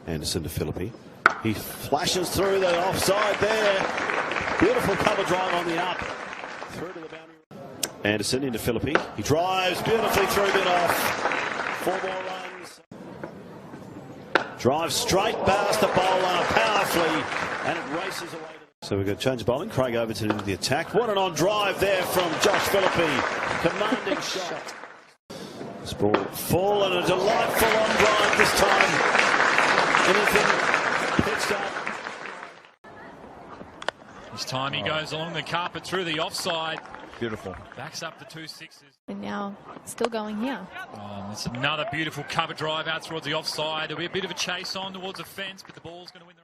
Anderson to Philippe. He flashes through the offside there. Beautiful cover drive on the up. Through to the boundary. Anderson into Philippe. He drives beautifully through mid-off. 4 more runs. Drives straight past the bowler powerfully, and it races away. So we've got change of bowling. Craig Overton into the attack. What an on drive there from Josh Philippe. Commanding shot. This ball full and a delightful on drive this time. Anything pitched up. This time he goes along the carpet through the offside. Beautiful. Backs up the 2 sixes. And now still going here. Oh, that's another beautiful cover drive out towards the offside. There'll be a bit of a chase on towards the fence, but the ball's going to win the...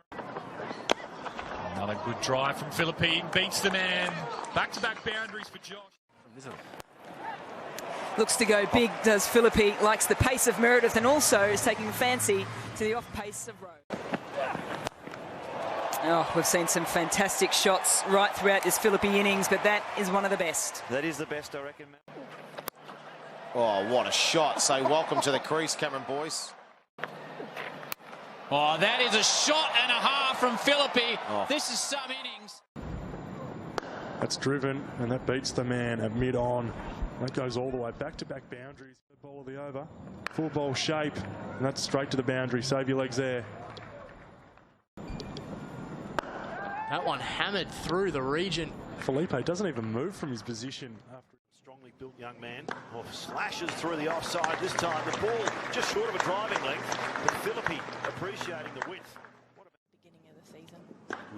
Another good drive from Philippe. Beats the man. Back-to-back boundaries for Josh. Looks to go big, does Philippe. Likes the pace of Meredith and also is taking fancy to the off-pace of Rowe. Oh, we've seen some fantastic shots right throughout this Philippe innings, but that is one of the best. That is the best, I reckon. Oh, what a shot. Say welcome to the crease, Cameron Boyce. Oh, that is a shot and a half from Philippe. Oh. This is some innings. That's driven, and that beats the man at mid-on. That goes all the way back-to-back boundaries. The ball of the over. Full bowl shape, and that's straight to the boundary. Save your legs there. That one hammered through the region. Philippe doesn't even move from his position after. Strongly built young man. Slashes through the offside this time. The ball just short of a driving length, but Philippe appreciating the width. What about Beginning of the season.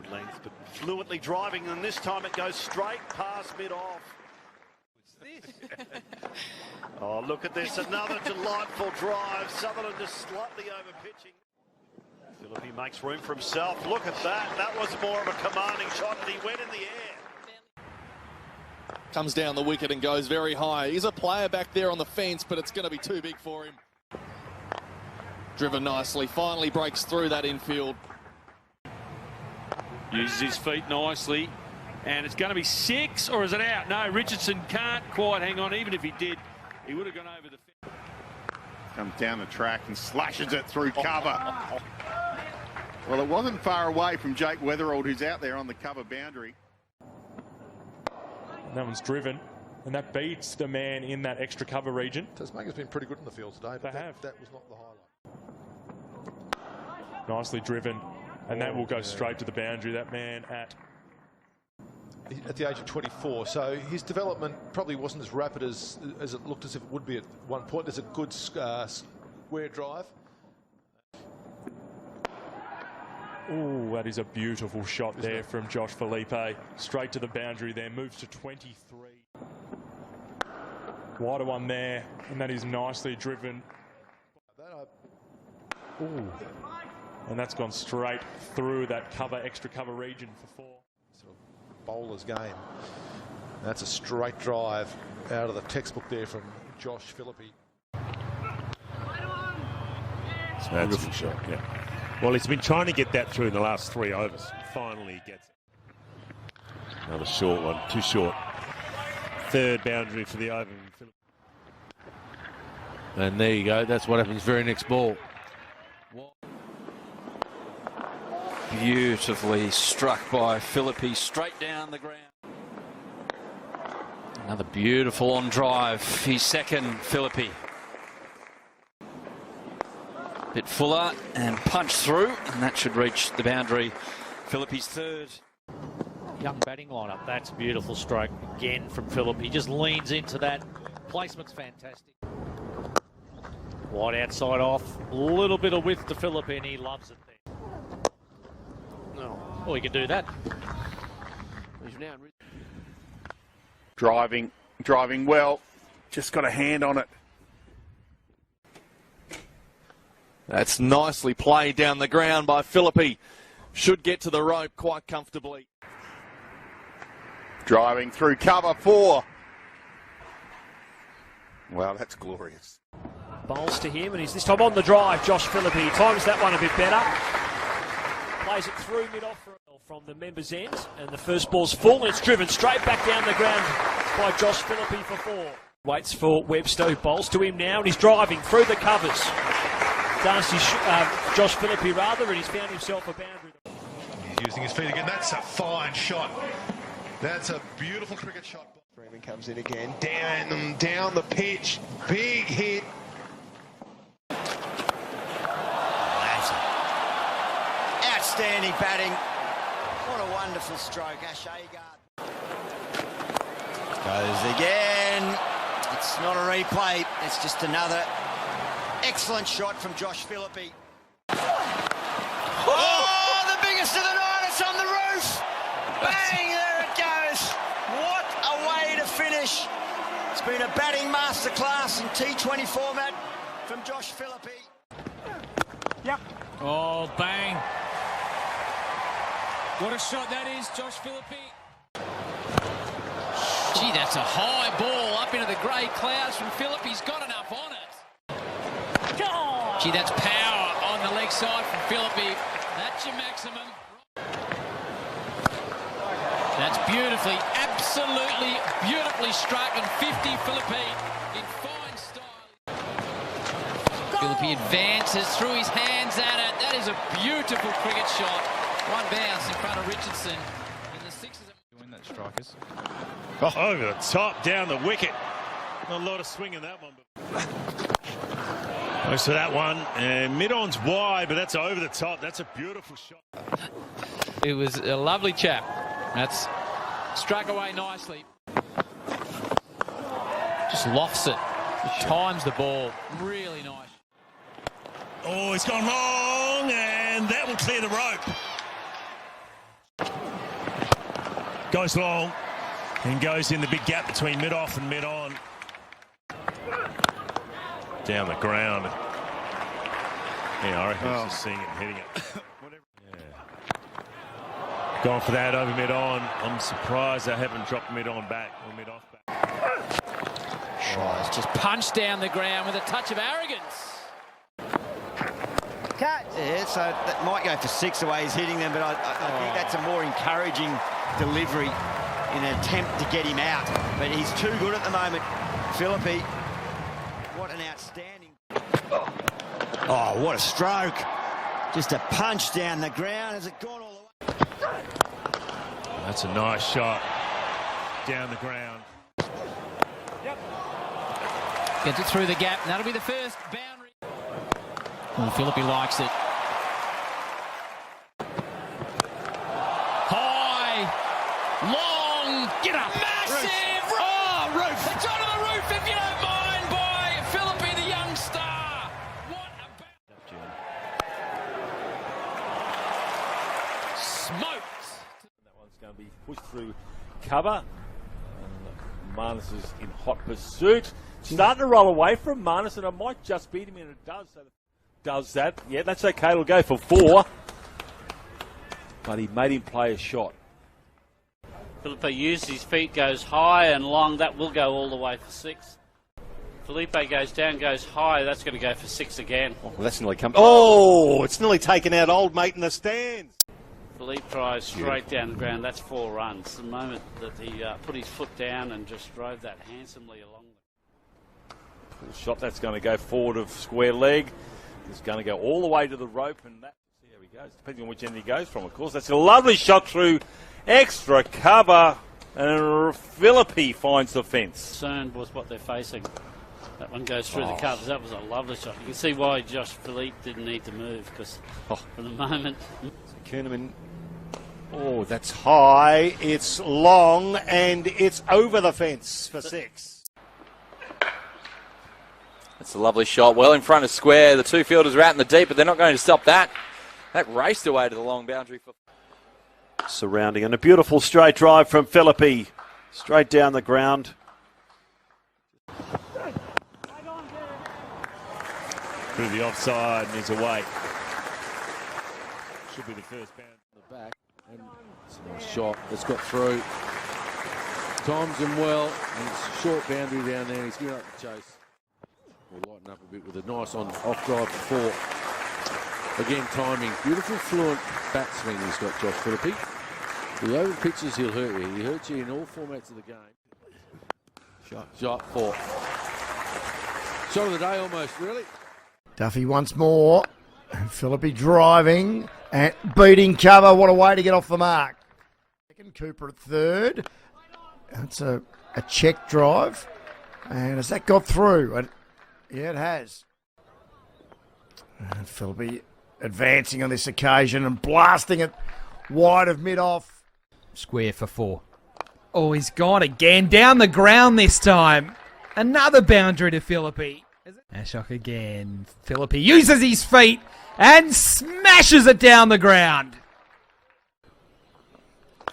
good length, but fluently driving, and this time it goes straight past mid-off. Oh, look at this. Another delightful drive. Sutherland just slightly over pitching. Philippe makes room for himself. Look at that. That was more of a commanding shot, and he went in the air. Comes down the wicket and goes very high. He's a player back there on the fence, but it's going to be too big for him. Driven nicely. Finally breaks through that infield. Uses his feet nicely. And it's going to be 6, or is it out? No, Richardson can't quite hang on. Even if he did, he would have gone over the fence. Comes down the track and slashes it through cover. Well, it wasn't far away from Jake Weatherald, who's out there on the cover boundary. And that one's driven, and that beats the man in that extra cover region. Tasmania's been pretty good in the field today, but that was not the highlight. Nicely driven, and that will go straight to the boundary. That man at the age of 24, so his development probably wasn't as rapid as it looked as if it would be at one point. There's a good square drive. Oh, that is a beautiful shot there from Josh Philippe. Straight to the boundary there, moves to 23. Wider one there, and that is nicely driven. Ooh. And that's gone straight through that extra cover region for 4. Sort of bowler's game. That's a straight drive out of the textbook there from Josh Philippe. It's a beautiful shot, yeah. Well, he's been trying to get that through in the last 3 overs. Finally he gets it. Another short one, too short. Third boundary for the over. And there you go. That's what happens very next ball. Beautifully struck by Philippe, straight down the ground. Another beautiful on drive. His second, Philippe. Bit fuller and punch through, and that should reach the boundary. Philippe's third. Young batting lineup. That's a beautiful stroke again from Philippe. He just leans into that. Placement's fantastic. Wide outside off. A little bit of width to Philippe, and he loves it there. Oh, he can do that. He's now Driving well. Just got a hand on it. That's nicely played down the ground by Philippe. Should get to the rope quite comfortably. Driving through cover 4. Wow, that's glorious. Bowls to him, and he's this time on the drive. Josh Philippe times that one a bit better. Plays it through mid-off from the members' end, and the first ball's full, and it's driven straight back down the ground by Josh Philippe for 4. Waits for Webster, who bowls to him now, and he's driving through the covers. Josh Philippe rather, and he's found himself a boundary. He's using his feet again. That's a fine shot. That's a beautiful cricket shot. Freeman comes in again. Down the pitch. Big hit. Outstanding batting. What a wonderful stroke. Ash Agard goes again. It's not a replay. It's just another excellent shot from Josh Philippe. Oh, the biggest of the night. It's on the roof. Bang, there it goes. What a way to finish. It's been a batting masterclass in T20 format from Josh Philippe. Yep. Oh, bang. What a shot that is, Josh Philippe. Gee, that's a high ball up into the grey clouds from Philippe. He's got enough on it. Gee, that's power on the leg side from Philippe. That's your maximum. That's beautifully, absolutely beautifully struck, and 50 Philippe in fine style. Philippe advances, through his hands at it. That is a beautiful cricket shot. One bounce in front of Richardson. And the sixes are doing that, strikers. Oh, over the top, down the wicket. Not a lot of swing in that one. Close to that one. And mid-on's wide, but that's over the top. That's a beautiful shot. It was a lovely chap. That's struck away nicely. Just lofts it. Times the ball. Really nice. Oh, it's gone long, and that will clear the rope. Goes long and goes in the big gap between mid-off and mid-on. Down the ground. Yeah, I reckon he's just seeing it and hitting it. Yeah. Going for that over mid-on. I'm surprised they haven't dropped mid-on back or mid-off back. Oh, just punched down the ground with a touch of arrogance. Yeah, so that might go for six the way he's hitting them, but I think that's a more encouraging delivery in an attempt to get him out. But he's too good at the moment. Philippe, what an outstanding... Oh, what a stroke. Just a punch down the ground. Has it gone all the way? That's a nice shot. Down the ground. Gets it through the gap. That'll be the first boundary. Oh, Philippe likes it. High, long, get up. Massive roof. Oh, roof. It's onto the roof, if you don't mind, by Philippe, the young star. What a smoked. That one's going to be pushed through cover. And Marnus is in hot pursuit. Starting to roll away from Marnus, and it might just beat him, and it does. So does that. Yeah, that's okay. It'll go for 4. But he made him play a shot. Philippe used his feet, goes high and long. That will go all the way for 6. Philippe goes down, goes high. That's going to go for 6 again. Oh, well, that's nearly come. Oh, it's nearly taken out old mate in the stands. Philippe tries straight down the ground. That's 4 runs. The moment that he put his foot down and just drove that handsomely along. Shot that's going to go forward of square leg. It's going to go all the way to the rope, and that. See how he goes, depending on which end he goes from, of course. That's a lovely shot through extra cover, and Philippe finds the fence. Concerned was what they're facing. That one goes through the covers. That was a lovely shot. You can see why Josh Philippe didn't need to move, because for the moment. Kerneman. Oh, that's high. It's long, and it's over the fence for 6. That's a lovely shot. Well in front of square. The 2 fielders are out in the deep, but they're not going to stop that. That raced away to the long boundary. Surrounding, and a beautiful straight drive from Philippe. Straight down the ground. Through the offside, and he's away. Should be the first bound. The back, and it's a nice shot. It's got through. Times him well, and it's a short boundary down there. He's going up the chase. We'll lighten up a bit with a nice off drive for 4. Again, timing. Beautiful, fluent bat swing he's got, Josh Philippe. The over pitches, he'll hurt you. He hurts you in all formats of the game. Shot 4. Shot of the day almost, really. Duffy once more. Philippe driving and beating cover. What a way to get off the mark. Second, Cooper at third. That's a check drive. And has that got through? Yeah, it has. And Philippe advancing on this occasion and blasting it wide of mid-off. Square for 4. Oh, he's gone again. Down the ground this time. Another boundary to Philippe. Ashok again. Philippe uses his feet and smashes it down the ground.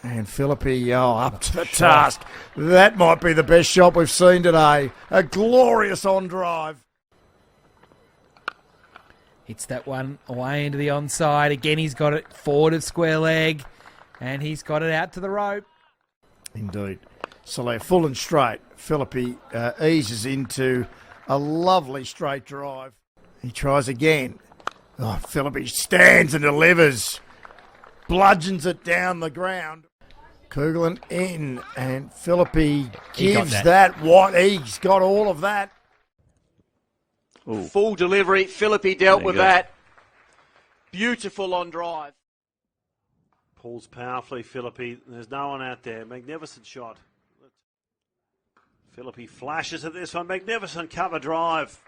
And Philippe, up to the task. That might be the best shot we've seen today. A glorious on drive. Hits that one away into the onside. Again, he's got it forward of square leg. And he's got it out to the rope. Indeed. Soler full and straight. Philippe eases into a lovely straight drive. He tries again. Oh, Philippe stands and delivers. Bludgeons it down the ground. Kugelin in, and Philippe gives that what he's got all of that. Ooh. Full delivery. Philippe dealt with that. Beautiful on drive. Pulls powerfully, Philippe. There's no one out there. Magnificent shot. Philippe flashes at this one. Magnificent cover drive.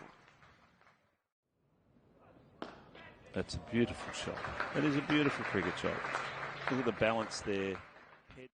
That's a beautiful shot. That is a beautiful cricket shot. Look at the balance there.